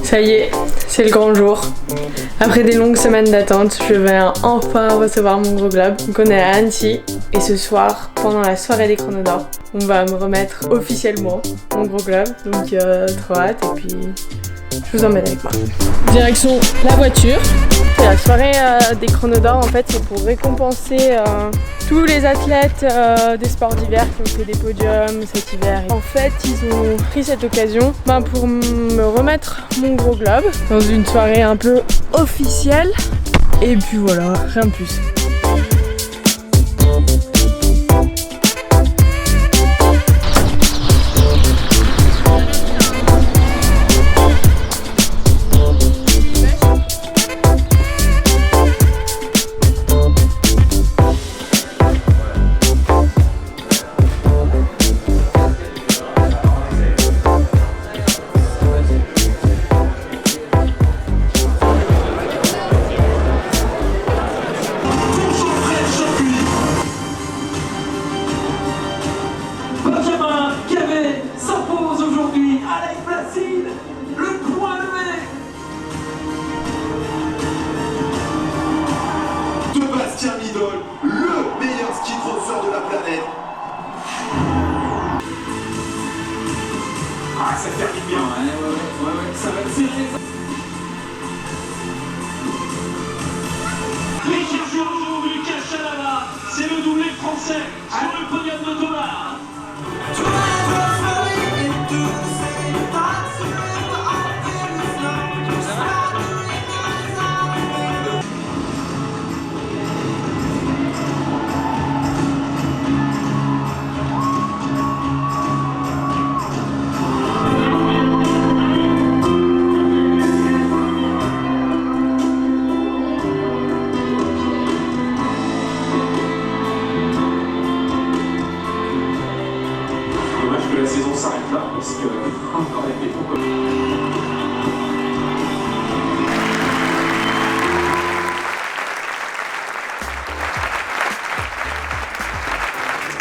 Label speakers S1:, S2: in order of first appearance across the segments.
S1: Ça y est, c'est le grand jour. Après des longues semaines d'attente, je vais enfin recevoir mon gros globe. Donc on est à Annecy et ce soir, pendant la soirée des Chronos d'Or, on va me remettre officiellement mon gros globe. Donc trop hâte et puis je vous emmène avec moi. Direction la voiture. La soirée des Chronos d'Or en fait c'est pour récompenser tous les athlètes des sports d'hiver qui ont fait des podiums cet hiver. En fait ils ont pris cette occasion pour me remettre mon gros globe dans une soirée un peu officielle. Et puis voilà, rien de plus.
S2: Le meilleur ski crosseur de la planète. Ah, ça termine bien. Ouais, ça va tirer.
S3: Les chercheurs aujourd'hui, Lucas Chalala, c'est le doublé français sur le podium de Thomas.
S2: La saison s'arrête là parce que encore avec les propos.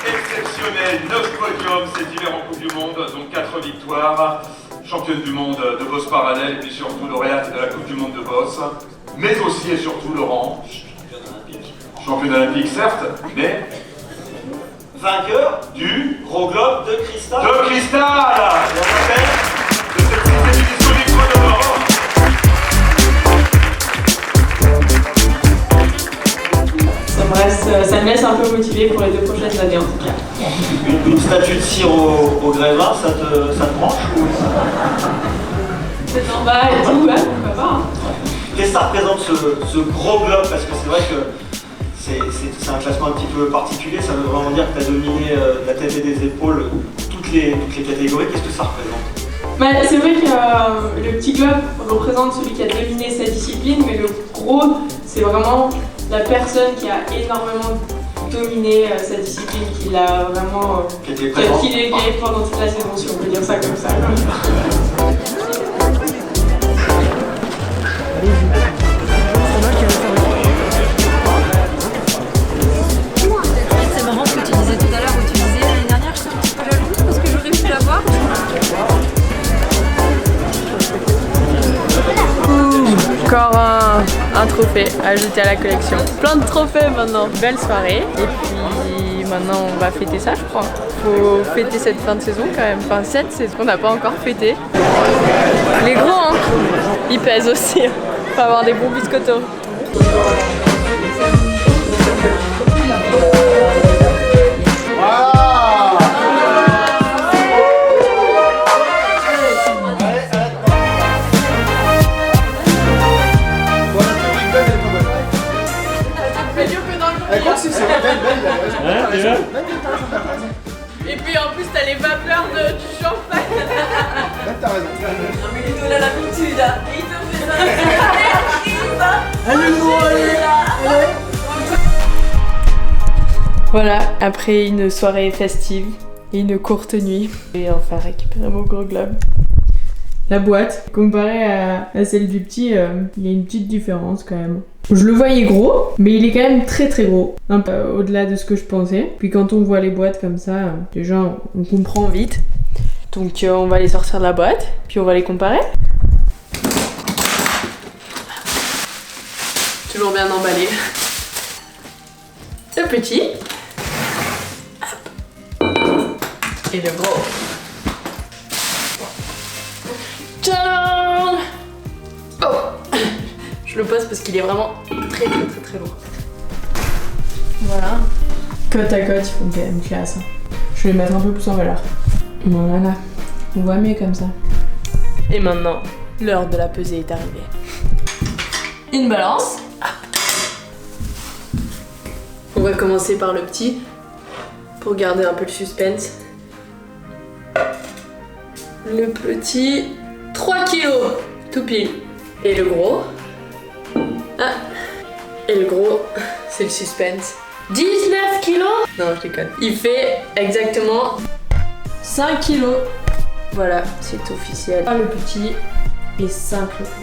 S4: Exceptionnel, 9 podiums cet hiver en Coupe du Monde, donc 4 victoires, championne du monde de bosse parallèle et puis surtout lauréate de la Coupe du Monde de bosse, mais aussi et surtout Laurent, championne olympique certes, mais
S5: vainqueur du gros globe de cristal.
S4: De cristal. De cette 6e édition des Chronos d'Or.
S1: Ça me laisse un peu motivée pour les 2 prochaines années en tout cas.
S5: Une statue de cire au grévin, ça te branche ou...
S1: C'est en bas et tout, ouais, pourquoi pas. Hein.
S5: Qu'est-ce que ça représente ce gros globe? Parce que c'est vrai que c'est un classement un petit peu particulier, ça veut vraiment dire que tu as dominé de la tête et des épaules toutes les catégories. Qu'est-ce que ça représente?
S1: C'est vrai que le petit globe représente celui qui a dominé sa discipline, mais le gros, c'est vraiment la personne qui a énormément dominé sa discipline, qui l'a vraiment
S5: qui est
S1: pendant toute la saison, si on peut dire ça comme ça.
S6: C'est marrant ce que tu disais tout à l'heure, où tu disais l'année dernière je suis un petit peu jalouse parce que j'aurais pu l'avoir.
S1: Encore un trophée ajouté à la collection. Plein de trophées maintenant. Belle soirée. Et puis maintenant on va fêter ça je crois. Faut fêter cette fin de saison quand même. Enfin cette saison qu'on n'a pas encore fêté. Les grands, hein, ils pèsent aussi. Faut avoir des bons biscottos. Et puis en plus t'as les vapeurs du champagne.
S2: Là t'as raison.
S6: Non mais il te donne l'habitude, il te fait ça. Allez.
S1: Voilà, après une soirée festive et une courte nuit, je vais enfin récupérer mon gros globe. La boîte, comparée à celle du petit, il y a une petite différence quand même. Je le voyais gros, mais il est quand même très très gros, un peu au-delà de ce que je pensais. Puis quand on voit les boîtes comme ça, déjà on comprend vite. Donc on va les sortir de la boîte, puis on va les comparer. toujours bien emballé. Le petit. Hop. Et le gros. Tcharam! Oh! Je le pose parce qu'il est vraiment très lourd. Voilà. Côte à côte, il faut quand même classe. Je vais les mettre un peu plus en valeur. Voilà. On voit mieux comme ça. Et maintenant, l'heure de la pesée est arrivée. Une balance. On va commencer par le petit pour garder un peu le suspense. Le petit, 3 kilos, tout pile. Et le gros, et le gros, c'est le suspense. 19 kilos. Non, je déconne. Il fait exactement 5 kilos. Voilà, c'est officiel. Le petit et 5 le gros.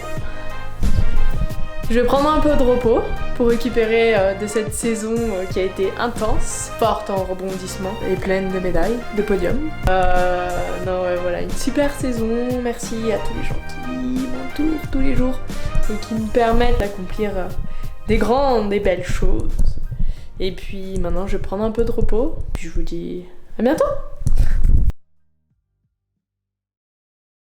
S1: Je vais prendre un peu de repos pour récupérer de cette saison qui a été intense, forte en rebondissements et pleine de médailles, de podiums. Non, ouais, voilà, une super saison. Merci à tous les gens qui m'entourent tous les jours et qui me permettent d'accomplir des grandes et belles choses. Et puis maintenant, je vais prendre un peu de repos. Puis je vous dis à bientôt!